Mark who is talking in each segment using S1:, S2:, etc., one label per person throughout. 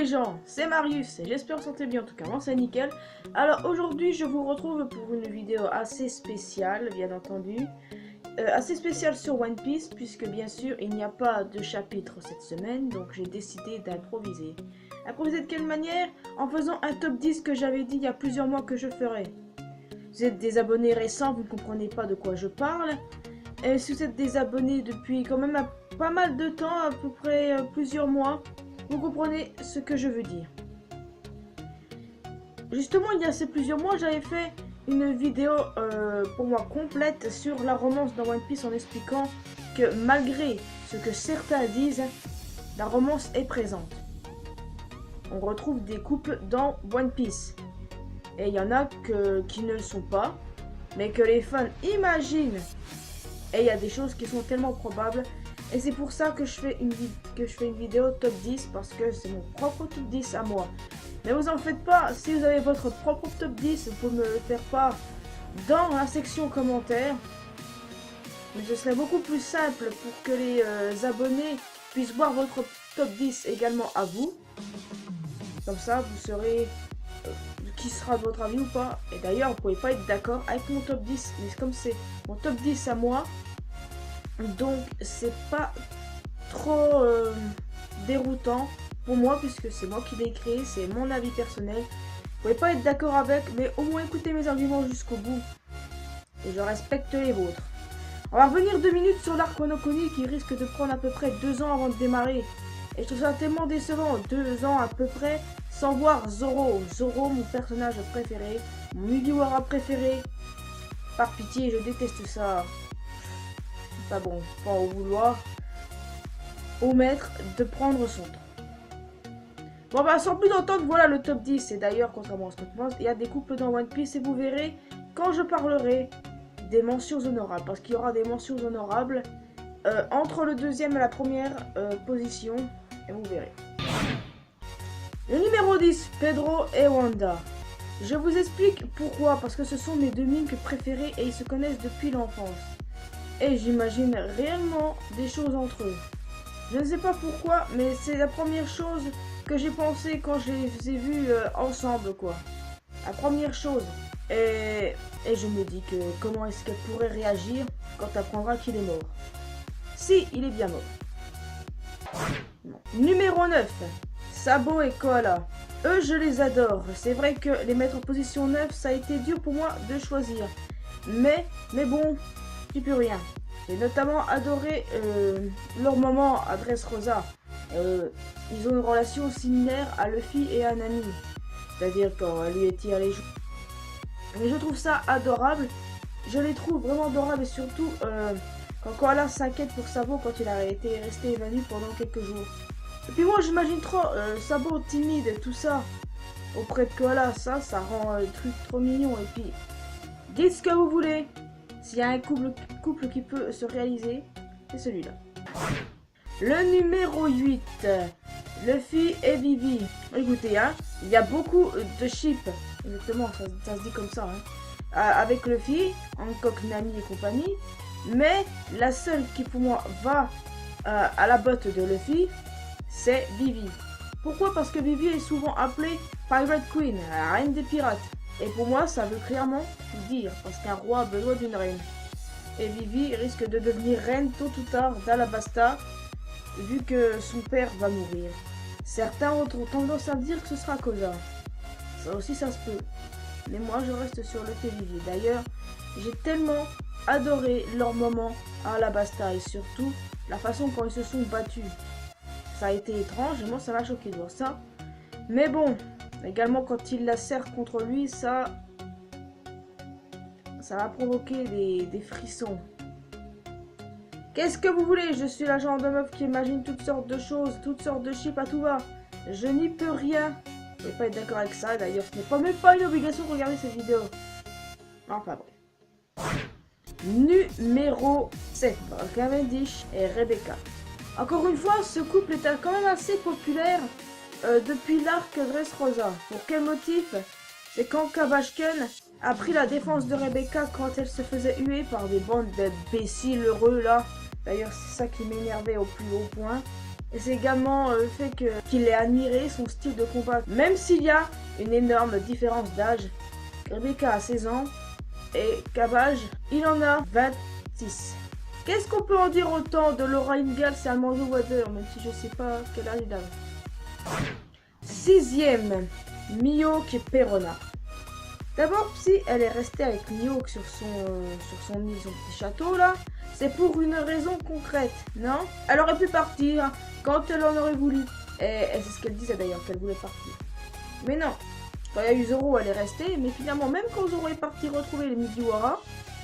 S1: les gens, c'est Marius et j'espère que vous sentez bien, en tout cas moi c'est nickel. Alors aujourd'hui je vous retrouve pour une vidéo assez spéciale, bien entendu. Assez spéciale sur One Piece, puisque bien sûr il n'y a pas de chapitre cette semaine, donc j'ai décidé d'improviser. Improviser de quelle manière? En faisant un top 10 que j'avais dit il y a plusieurs mois que je ferais. Vous êtes des abonnés récents, vous ne comprenez pas de quoi je parle. Et si vous êtes des abonnés depuis quand même pas mal de temps, à peu près plusieurs mois, vous comprenez ce que je veux dire. Justement, il y a ces plusieurs mois, j'avais fait une vidéo pour moi complète sur la romance dans One Piece en expliquant que malgré ce que certains disent, la romance est présente. On retrouve des couples dans One Piece. Et il y en a qui ne le sont pas, mais que les fans imaginent. Et il y a des choses qui sont tellement probables. Et c'est pour ça que je fais une vidéo top 10, parce que c'est mon propre top 10 à moi. Mais vous en faites pas, si vous avez votre propre top 10, vous pouvez me le faire part dans la section commentaires. Mais ce serait beaucoup plus simple pour que les abonnés puissent voir votre top 10 également à vous. Comme ça, vous saurez qui sera votre avis ou pas. Et d'ailleurs, vous pouvez pas être d'accord avec mon top 10. Mais comme c'est mon top 10 à moi, donc c'est pas trop déroutant pour moi, puisque c'est moi qui l'ai créé, c'est mon avis personnel. Vous pouvez pas être d'accord avec, mais au moins écoutez mes arguments jusqu'au bout. Et je respecte les vôtres. On va revenir 2 minutes sur l'arc Wano Kuni qui risque de prendre à peu près 2 ans avant de démarrer. Et je trouve ça tellement décevant, 2 ans à peu près, sans voir Zoro. Zoro, mon personnage préféré, mon Mugiwara préféré. Par pitié, je déteste ça. Pas bon, pas au vouloir. Au maître de prendre son temps. Bon bah sans plus d'entendre, voilà le top 10. Et d'ailleurs, contrairement à ce que tu penses, il y a des couples dans One Piece et vous verrez quand je parlerai des mentions honorables. Parce qu'il y aura des mentions honorables entre le deuxième et la première position. Et vous verrez. Le numéro 10, Pedro et Wanda. Je vous explique pourquoi. Parce que ce sont mes deux Mink préférés et ils se connaissent depuis l'enfance. Et j'imagine réellement des choses entre eux. Je ne sais pas pourquoi, mais c'est la première chose que j'ai pensé quand je les ai vus ensemble, quoi. La première chose. Et je me dis que comment est-ce qu'elle pourrait réagir quand elle apprendra qu'il est mort. Si, il est bien mort. Non. Numéro 9. Sabo et Koala. Eux, je les adore. C'est vrai que les mettre en position 9, ça a été dur pour moi de choisir. Mais bon, tu peux rien. J'ai notamment adoré leur moment à Dressrosa. Ils ont une relation similaire à Luffy et à Nami. C'est-à-dire quand elle lui étire les joues. Mais je trouve ça adorable. Je les trouve vraiment adorables et surtout quand Koala s'inquiète pour Sabo quand il a été resté évanoui pendant quelques jours. Et puis moi j'imagine trop Sabo timide et tout ça auprès de Koala. Ça rend le truc trop mignon. Et puis dites ce que vous voulez. S'il y a un couple qui peut se réaliser, c'est celui-là. Le numéro 8, Luffy et Vivi. Écoutez, hein, il y a beaucoup de ships, exactement, ça se dit comme ça, hein, avec Luffy, Hancock, Nami et compagnie. Mais la seule qui pour moi va à la botte de Luffy, c'est Vivi. Pourquoi? Parce que Vivi est souvent appelée Pirate Queen, la reine des pirates. Et pour moi, ça veut clairement tout dire, parce qu'un roi a besoin d'une reine. Et Vivi risque de devenir reine tôt ou tard d'Alabasta, vu que son père va mourir. Certains autres ont tendance à dire que ce sera Koza. Ça aussi, ça se peut. Mais moi, je reste sur le fait Vivi. D'ailleurs, j'ai tellement adoré leur moment à Alabasta, et surtout, la façon dont ils se sont battus. Ça a été étrange, et moi, ça m'a choqué de voir ça. Mais bon... Également quand il la serre contre lui, ça va provoquer des frissons. Qu'est-ce que vous voulez? Je suis la genre de meuf qui imagine toutes sortes de choses, toutes sortes de chips à tout va. Je n'y peux rien. Vous pouvez pas être d'accord avec ça, d'ailleurs ce n'est même pas une obligation de regarder cette vidéo. Enfin bref. Numéro 7, Cavendish et Rebecca. Encore une fois, ce couple est quand même assez populaire. Depuis l'arc Dressrosa. Pour quel motif? C'est quand Kabashken a pris la défense de Rebecca quand elle se faisait huer par des bandes d'imbéciles heureux là. D'ailleurs c'est ça qui m'énervait au plus haut point. Et c'est également le fait qu'il ait admiré son style de combat. Même s'il y a une énorme différence d'âge. Rebecca a 16 ans et Cabbage, il en a 26. Qu'est-ce qu'on peut en dire autant de Laura Ingalls et Armando Wader, même si je sais pas quel âge il a. 6ème, Mihawk Perona. D'abord, si elle est restée avec Mihawk sur son petit château là, c'est pour une raison concrète, non? Elle aurait pu partir quand elle en aurait voulu. Et c'est ce qu'elle disait d'ailleurs, qu'elle voulait partir. Mais non, quand il y a eu Zoro, elle est restée, mais finalement, même quand Zoro est parti retrouver les Mugiwara,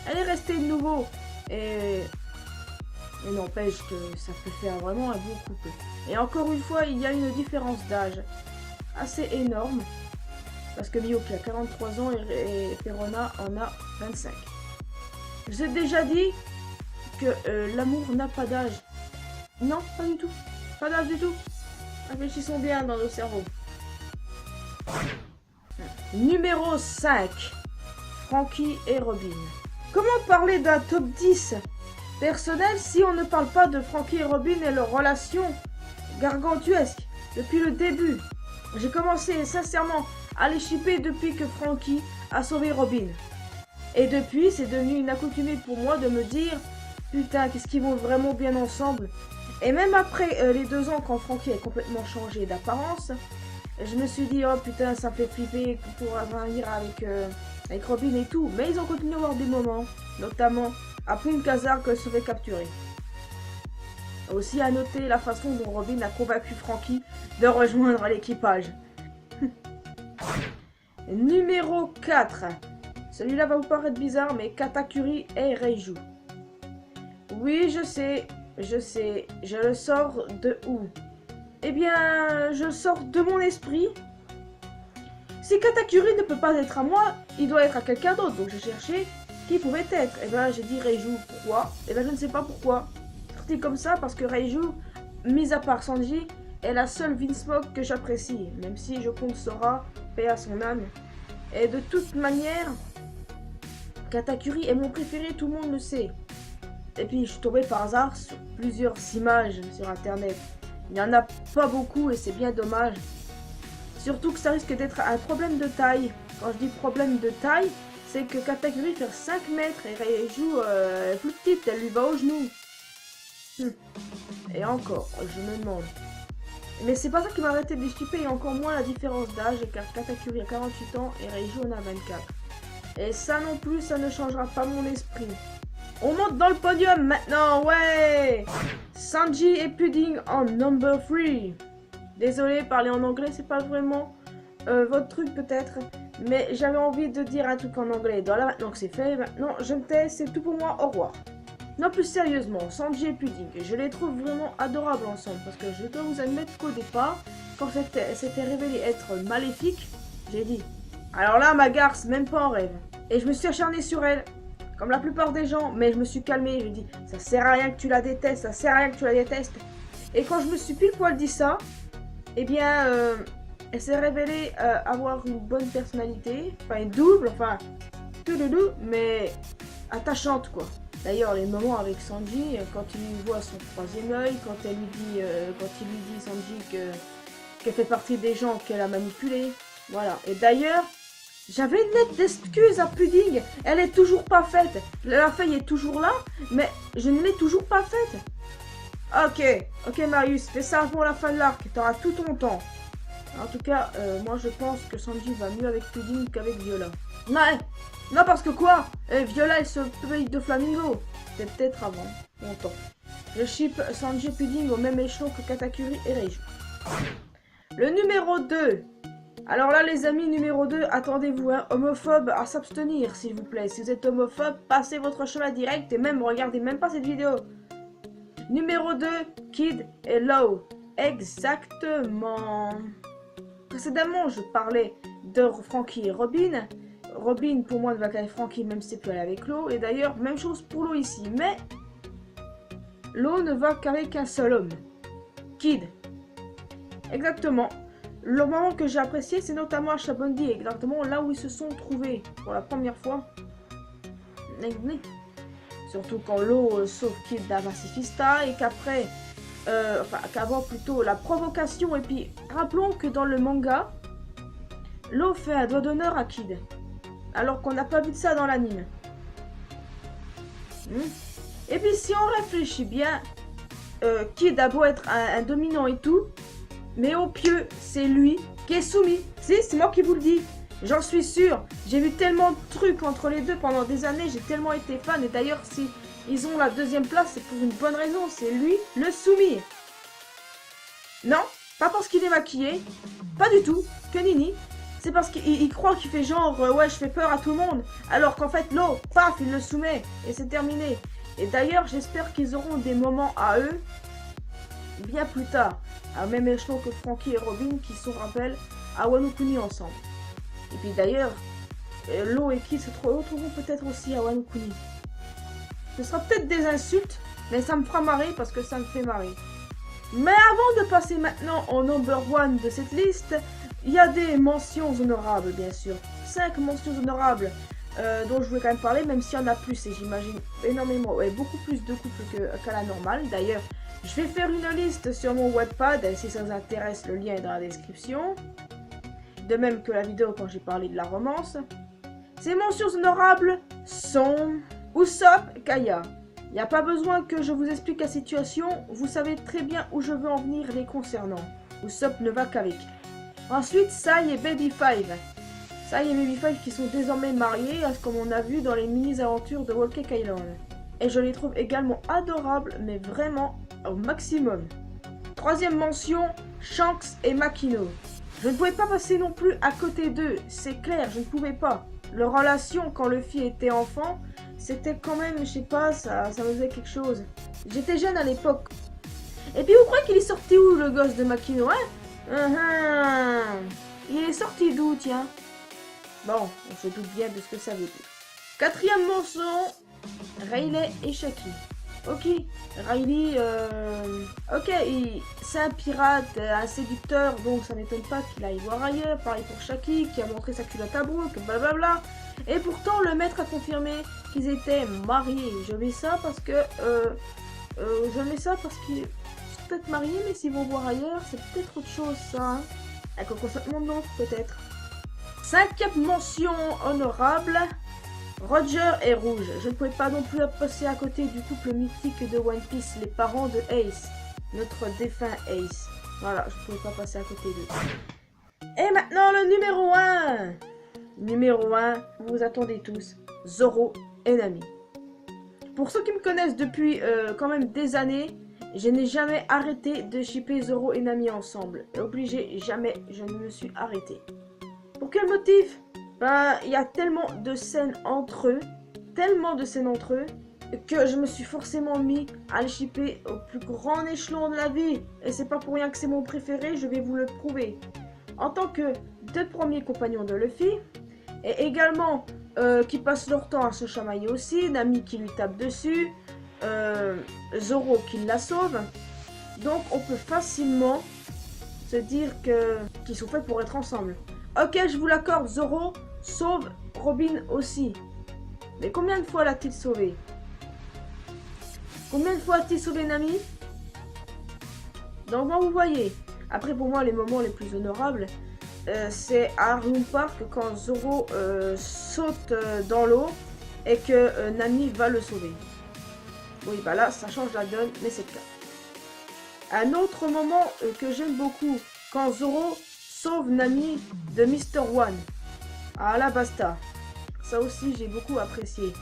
S1: elle est restée de nouveau. Et n'empêche que ça peut faire vraiment un beau couple. Et encore une fois, il y a une différence d'âge assez énorme. Parce que Mihawk a 43 ans et Perona en a 25. Je vous ai déjà dit que l'amour n'a pas d'âge. Non, pas du tout. Pas d'âge du tout. Réfléchissons bien dans nos cerveaux. Numéro 5. Franky et Robin. Comment parler d'un top 10 personnel si on ne parle pas de Franky et Robin et leur relation gargantuesque depuis le début? J'ai commencé sincèrement à les shipper depuis que Franky a sauvé Robin. Et depuis, c'est devenu une accoutumée pour moi de me dire putain, qu'est-ce qu'ils vont vraiment bien ensemble. Et même après les 2 ans, quand Franky a complètement changé d'apparence, je me suis dit, oh putain, ça me fait flipper pour revenir avec Robin et tout. Mais ils ont continué à avoir des moments, notamment après une caserne qu'elle se fait capturer. Aussi à noter la façon dont Robin a convaincu Franky de rejoindre l'équipage. Numéro 4. Celui-là va vous paraître bizarre, mais Katakuri et Reiju. Oui, je sais, je le sors de où? Eh bien, je le sors de mon esprit. Si Katakuri ne peut pas être à moi, il doit être à quelqu'un d'autre. Donc j'ai cherché qui pouvait être. Eh bien, j'ai dit Reiju. Pourquoi? Eh bien, je ne sais pas pourquoi. C'est comme ça parce que Reiju, mis à part Sanji, est la seule Vinsmoke que j'apprécie. Même si je compte Sora, paix à son âme. Et de toute manière, Katakuri est mon préféré, tout le monde le sait. Et puis je suis tombée par hasard sur plusieurs images sur internet. Il n'y en a pas beaucoup et c'est bien dommage. Surtout que ça risque d'être un problème de taille. Quand je dis problème de taille, c'est que Katakuri fait 5 mètres et Reiju est plus petite, elle lui va au genou. Et encore, je me demande. Mais c'est pas ça qui m'a arrêté de les shipper, et encore moins la différence d'âge, car Katakuri a 48 ans et Reiju en a 24. Et ça non plus, ça ne changera pas mon esprit. On monte dans le podium maintenant, ouais! Sanji et Pudding en number 3. Désolé, parler en anglais, c'est pas vraiment votre truc peut-être. Mais j'avais envie de dire un truc en anglais. Donc là, maintenant que c'est fait, maintenant je me tais, c'est tout pour moi, au revoir. Non, plus sérieusement, Sanji et Pudding, je les trouve vraiment adorables ensemble. Parce que je dois vous admettre qu'au départ, quand c'était révélé être maléfique, j'ai dit, alors là, ma garce, même pas en rêve. Et je me suis acharnée sur elle, comme la plupart des gens, mais je me suis calmée, je dis, ça sert à rien que tu la détestes, ça sert à rien que tu la détestes. Et quand je me suis pile poil dit ça, eh bien, elle s'est révélée avoir une bonne personnalité, enfin une double, enfin, touloulou, mais attachante quoi. D'ailleurs, les moments avec Sanji, quand il lui voit son 3e œil, quand il lui dit Sanji qu'elle fait partie des gens qu'elle a manipulés, voilà. Et d'ailleurs, j'avais une lettre d'excuse à Pudding, elle est toujours pas faite. La feuille est toujours là, mais je ne l'ai toujours pas faite. Ok Marius, fais ça pour la fin de l'arc, t'auras tout ton temps. En tout cas, moi je pense que Sanji va mieux avec Pudding qu'avec Viola. Non, parce que quoi? Viola, elle se paye de Flamingo. C'est peut-être avant, longtemps. Je ship Sanji et Pudding au même échelon que Katakuri et Reiju. Le numéro 2. Alors là, les amis, numéro 2, attendez-vous, hein, homophobe à s'abstenir, s'il vous plaît. Si vous êtes homophobe, passez votre chemin direct et même, regardez même pas cette vidéo. Numéro 2, Kid et Law. Exactement. Précédemment, je parlais de Franky et Robin. Robin, pour moi, ne va qu'avec Franky, même si c'est plus elle avec Law. Et d'ailleurs, même chose pour Law ici. Mais Law ne va qu'avec un seul homme. Kid. Exactement. Le moment que j'ai apprécié, c'est notamment à Chabondi, exactement là où ils se sont trouvés pour la première fois. Surtout quand Law sauve Kid d'un pacifista et qu'après, enfin qu'avant plutôt la provocation. Et puis rappelons que dans le manga, Law fait un doigt d'honneur à Kid, alors qu'on n'a pas vu de ça dans l'anime. Et puis si on réfléchit bien, Kid a beau être un dominant et tout, mais au pieu, c'est lui qui est soumis. Si, c'est moi qui vous le dis. J'en suis sûre. J'ai vu tellement de trucs entre les deux pendant des années. J'ai tellement été fan. Et d'ailleurs, si ils ont la deuxième place, c'est pour une bonne raison. C'est lui, le soumis. Non, pas parce qu'il est maquillé. Pas du tout. Que nini. C'est parce qu'il croit qu'il fait genre, ouais, je fais peur à tout le monde. Alors qu'en fait, Law, paf, il le soumet. Et c'est terminé. Et d'ailleurs, j'espère qu'ils auront des moments à eux bien plus tard, à même échelon que Frankie et Robin qui se rappellent à Wano Kuni ensemble. Et puis d'ailleurs, Law et Kid se retrouveront peut-être aussi à Wano Kuni. Ce sera peut-être des insultes, mais ça me fera marrer parce que ça me fait marrer. Mais avant de passer maintenant au number 1 de cette liste, il y a des mentions honorables bien sûr. 5 mentions honorables dont je voulais quand même parler, même s'il y en a plus et j'imagine énormément, ouais, beaucoup plus de couples qu'à la normale. D'ailleurs, je vais faire une liste sur mon Wattpad, si ça vous intéresse, le lien est dans la description. De même que la vidéo quand j'ai parlé de la romance. Ces mentions honorables sont Usopp, Kaya. Il n'y a pas besoin que je vous explique la situation, vous savez très bien où je veux en venir les concernant. Usopp ne va qu'avec. Ensuite, Sai et Baby5. Sai et Baby5 qui sont désormais mariés, comme on a vu dans les mini-aventures de Whole Cake Island. Et je les trouve également adorables, mais vraiment au maximum. Troisième mention, Shanks et Makino. Je ne pouvais pas passer non plus à côté d'eux, c'est clair, je ne pouvais pas. Leur relation quand Luffy était enfant, c'était quand même, je sais pas, ça me faisait quelque chose. J'étais jeune à l'époque. Et puis vous croyez qu'il est sorti où le gosse de Makino, hein? Il est sorti d'où, tiens? Bon, on se doute bien de ce que ça veut dire. Quatrième mention, Rayleigh et Shaki. Ok, Riley, ok, c'est un pirate, un séducteur, donc ça m'étonne pas qu'il aille voir ailleurs. Pareil pour Shaki, qui a montré sa culotte à Brook, blablabla. Et pourtant, le maître a confirmé qu'ils étaient mariés. Je mets ça parce que, qu'ils sont peut-être mariés, mais s'ils vont voir ailleurs, c'est peut-être autre chose, ça. Hein. Avec un consentement de l'autre, peut-être. Cinquième mention honorable. Roger et Rouge. Je ne pouvais pas non plus passer à côté du couple mythique de One Piece, les parents de Ace, notre défunt Ace. Voilà, je ne pouvais pas passer à côté d'eux. Et maintenant le numéro 1. Numéro 1, vous vous attendez tous, Zoro et Nami. Pour ceux qui me connaissent depuis quand même des années, je n'ai jamais arrêté de shipper Zoro et Nami ensemble. Et obligé, jamais je ne me suis arrêté. Pour quel motif? Ben, il y a tellement de scènes entre eux, que je me suis forcément mis à le shipper au plus grand échelon de la vie. Et c'est pas pour rien que c'est mon préféré, je vais vous le prouver. En tant que deux premiers compagnons de Luffy, et également qui passent leur temps à se chamailler aussi, Nami qui lui tape dessus, Zoro qui la sauve. Donc on peut facilement se dire qu'ils sont faits pour être ensemble. Ok, je vous l'accorde, Zoro sauve Robin aussi. Mais combien de fois l'a-t-il sauvé? Combien de fois a-t-il sauvé Nami? Donc moi, vous voyez. Après, pour moi, les moments les plus honorables, c'est à Harlem Park quand Zoro saute dans l'eau et que Nami va le sauver. Oui, bah là, ça change la donne, mais c'est le cas. Un autre moment que j'aime beaucoup, quand Zoro sauve Nami de Mr. One à Alabasta. Ça aussi, j'ai beaucoup apprécié.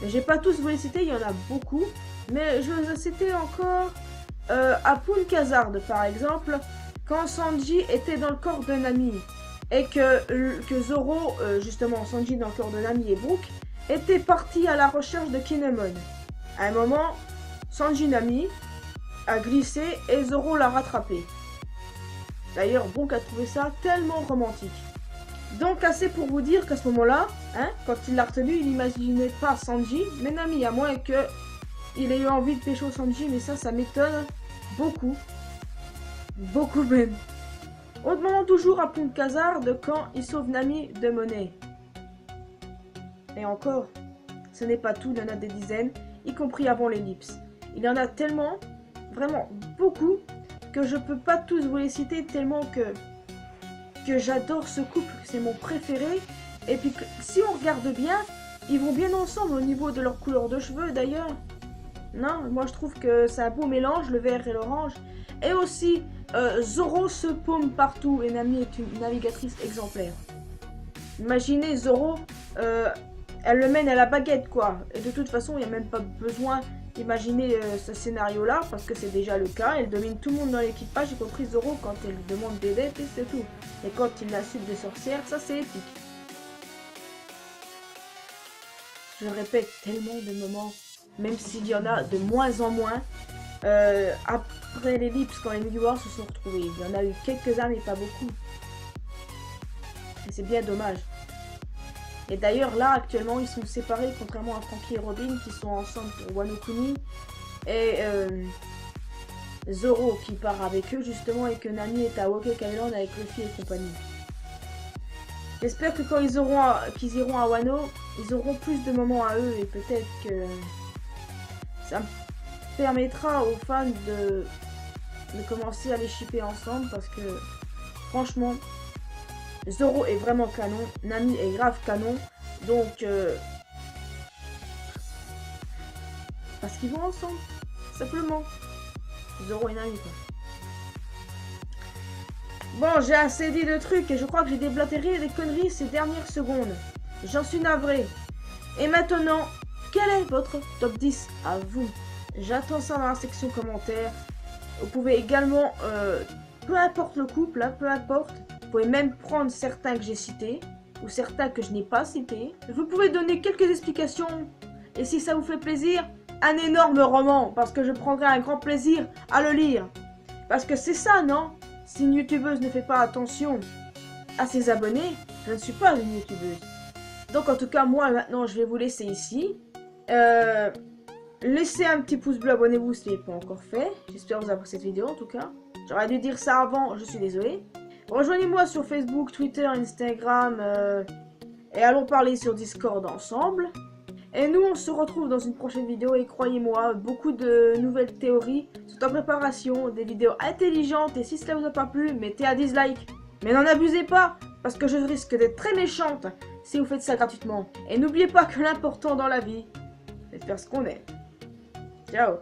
S1: Mais j'ai pas tous vous les citer, il y en a beaucoup. Mais je vais citer encore à Punkazard, par exemple, quand Sanji était dans le corps de Nami et que Zoro, justement, Sanji dans le corps de Nami et Brook, était parti à la recherche de Kinemon. À un moment, Sanji Nami a glissé et Zoro l'a rattrapé. D'ailleurs, Brook a trouvé ça tellement romantique. Donc, assez pour vous dire qu'à ce moment-là, hein, quand il l'a retenu, il n'imaginait pas Sanji, mais Nami, à moins qu'il ait eu envie de pécho Sanji, mais ça m'étonne beaucoup. Beaucoup même. Autre moment toujours à Punkazard de quand il sauve Nami de Monet. Et encore, ce n'est pas tout, il y en a des dizaines, y compris avant l'ellipse. Il y en a tellement vraiment beaucoup, que je peux pas tous vous les citer tellement que j'adore ce couple, c'est mon préféré. Et puis si on regarde bien, ils vont bien ensemble au niveau de leur couleur de cheveux d'ailleurs. Non, moi je trouve que c'est un beau mélange, le vert et l'orange. Et aussi, Zoro se paume partout et Nami est une navigatrice exemplaire. Imaginez Zoro, elle le mène à la baguette quoi. Et de toute façon, il n'y a même pas besoin d'imaginer ce scénario-là, parce que c'est déjà le cas. Elle domine tout le monde dans l'équipage, y compris Zoro quand elle demande des dettes et c'est tout. Et quand il insulte des sorcières, ça c'est épique. Je répète tellement de moments, même s'il y en a de moins en moins. Après l'ellipse, quand les Mugiwara se sont retrouvés, il y en a eu quelques-uns mais pas beaucoup. Et c'est bien dommage. Et d'ailleurs là actuellement ils sont séparés, contrairement à Franky et Robin qui sont ensemble pour Wano Kuni. Et Zoro qui part avec eux justement, et que Nami est à Wokek Island avec Luffy et compagnie. J'espère que quand qu'ils iront à Wano, ils auront plus de moments à eux, et peut-être que ça permettra aux fans de commencer à les shipper ensemble, parce que franchement Zoro est vraiment canon, Nami est grave canon, donc parce qu'ils vont ensemble, simplement. Zoro et Nami quoi. Bon, j'ai assez dit de trucs et je crois que j'ai déblatéré des conneries ces dernières secondes. J'en suis navré. Et maintenant, quel est votre top 10 à vous? J'attends ça dans la section commentaires. Vous pouvez également, peu importe le couple, hein, peu importe, vous pouvez même prendre certains que j'ai cités ou certains que je n'ai pas cités. Vous pouvez donner quelques explications et si ça vous fait plaisir, un énorme roman, parce que je prendrai un grand plaisir à le lire. Parce que c'est ça, non? Si une youtubeuse ne fait pas attention à ses abonnés, je ne suis pas une youtubeuse. Donc en tout cas, moi maintenant, je vais vous laisser ici. Laissez un petit pouce bleu, abonnez-vous si ce n'est pas encore fait. J'espère que vous appréciez cette vidéo en tout cas. J'aurais dû dire ça avant, je suis désolé. Rejoignez-moi sur Facebook, Twitter, Instagram et allons parler sur Discord ensemble. Et nous, on se retrouve dans une prochaine vidéo et croyez-moi, beaucoup de nouvelles théories sont en préparation, des vidéos intelligentes, et si cela vous a pas plu, mettez un dislike. Mais n'en abusez pas, parce que je risque d'être très méchante si vous faites ça gratuitement. Et n'oubliez pas que l'important dans la vie, c'est de faire ce qu'on aime. Ciao.